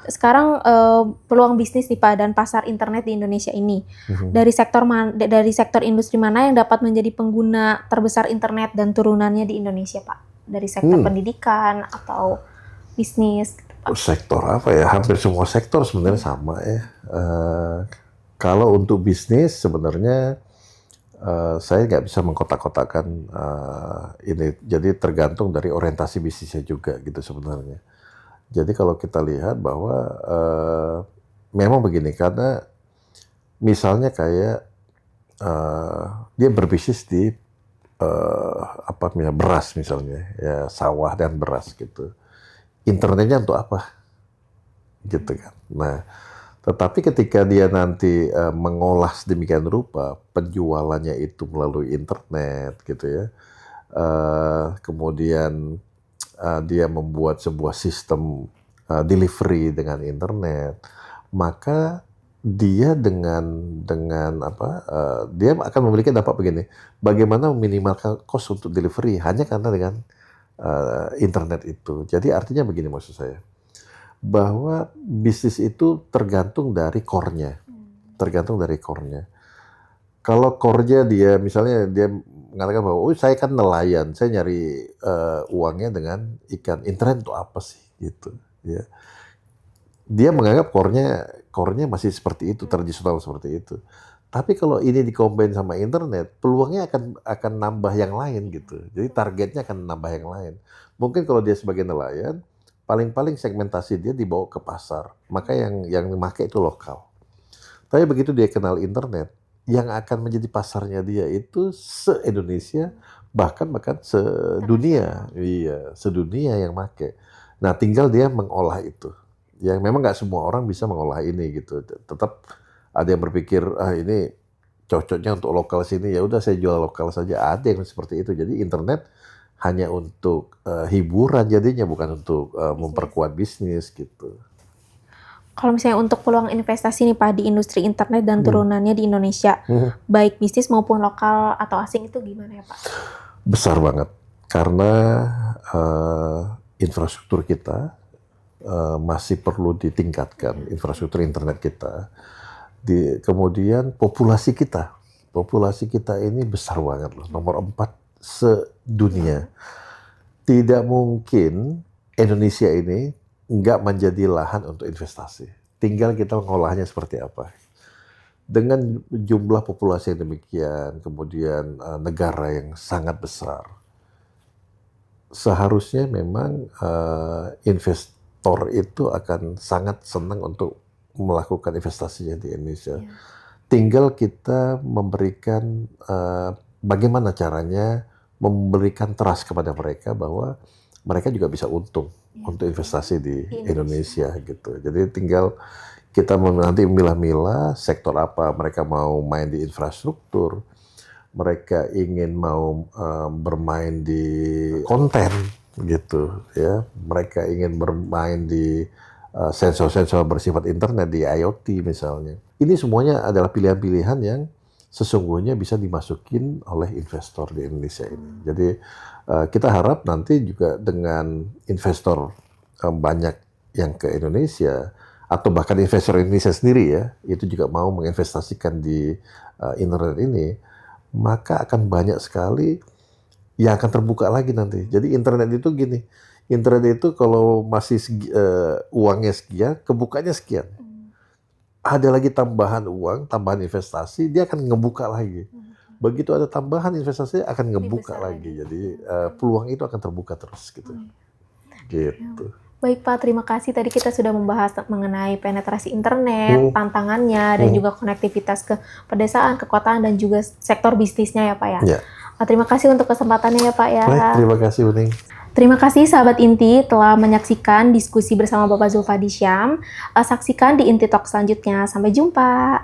sekarang peluang bisnis nih Pak dan pasar internet di Indonesia ini. Dari sektor industri mana yang dapat menjadi pengguna terbesar internet dan turunannya di Indonesia Pak? Dari sektor pendidikan atau bisnis gitu, Pak? Sektor apa ya? Hampir semua sektor sebenarnya sama ya. Kalau untuk bisnis sebenarnya saya nggak bisa mengkotak-kotakan ini. Jadi tergantung dari orientasi bisnisnya juga gitu sebenarnya. Jadi kalau kita lihat bahwa memang begini, karena misalnya kayak dia berbisnis di beras misalnya, ya sawah dan beras gitu. Internetnya untuk apa? Gitu kan. Nah, tetapi ketika dia nanti mengolah sedemikian rupa, penjualannya itu melalui internet gitu ya. Kemudian dia membuat sebuah sistem delivery dengan internet, maka dia dia akan memiliki dampak begini. Bagaimana meminimalkan cost untuk delivery hanya karena dengan internet itu. Jadi artinya begini maksud saya, bahwa bisnis itu tergantung dari core-nya. Tergantung dari core-nya. Kalau core-nya dia misalnya dia mengatakan bahwa saya kan nelayan, saya nyari uangnya dengan ikan. Internet itu apa sih gitu ya. Dia menganggap core-nya masih seperti itu, tradisional seperti itu. Tapi kalau ini dikombin sama internet, peluangnya akan nambah yang lain gitu. Jadi targetnya akan nambah yang lain. Mungkin kalau dia sebagai nelayan, paling-paling segmentasi dia dibawa ke pasar. Maka yang memakai itu lokal. Tapi begitu dia kenal internet, yang akan menjadi pasarnya dia itu se-Indonesia, bahkan sedunia. Iya, sedunia yang make. Nah, tinggal dia mengolah itu. Yang memang nggak semua orang bisa mengolah ini gitu. Tetap ada yang berpikir ini cocoknya untuk lokal sini, ya udah saya jual lokal saja. Ada yang seperti itu. Jadi internet hanya untuk hiburan jadinya, bukan untuk memperkuat bisnis gitu. Kalau misalnya untuk peluang investasi nih Pak di industri internet dan turunannya di Indonesia, baik bisnis maupun lokal atau asing itu gimana ya Pak? Besar banget, karena infrastruktur kita masih perlu ditingkatkan, infrastruktur internet kita. Kemudian populasi kita ini besar banget loh, nomor 4 sedunia. Tidak mungkin Indonesia ini nggak menjadi lahan untuk investasi. Tinggal kita mengolahnya seperti apa. Dengan jumlah populasi yang demikian, kemudian negara yang sangat besar, seharusnya memang investor itu akan sangat senang untuk melakukan investasinya di Indonesia. Tinggal kita memberikan bagaimana caranya memberikan trust kepada mereka bahwa mereka juga bisa untung untuk investasi di Indonesia gitu. Jadi tinggal kita nanti memilah-milah sektor apa mereka mau main di infrastruktur, mereka ingin mau bermain di konten gitu ya, mereka ingin bermain di sensor-sensor bersifat internet di IoT misalnya. Ini semuanya adalah pilihan-pilihan yang sesungguhnya bisa dimasukin oleh investor di Indonesia ini. Jadi kita harap nanti juga dengan investor banyak yang ke Indonesia, atau bahkan investor Indonesia sendiri ya, itu juga mau menginvestasikan di internet ini, maka akan banyak sekali yang akan terbuka lagi nanti. Jadi internet itu gini, internet itu kalau masih uangnya sekian, kebukanya sekian. Ada lagi tambahan uang, tambahan investasi, dia akan ngebuka lagi. Begitu ada tambahan investasi, akan ngebuka lagi. Jadi peluang itu akan terbuka terus gitu. Gitu. Baik Pak, terima kasih. Tadi kita sudah membahas mengenai penetrasi internet, tantangannya, dan juga konektivitas ke pedesaan, ke kotaan, dan juga sektor bisnisnya ya Pak ya. Terima kasih untuk kesempatannya ya Pak ya. Baik, terima kasih Uning. Terima kasih sahabat Inti telah menyaksikan diskusi bersama Bapak Zulfadi Syam. Saksikan di Inti Talk selanjutnya. Sampai jumpa.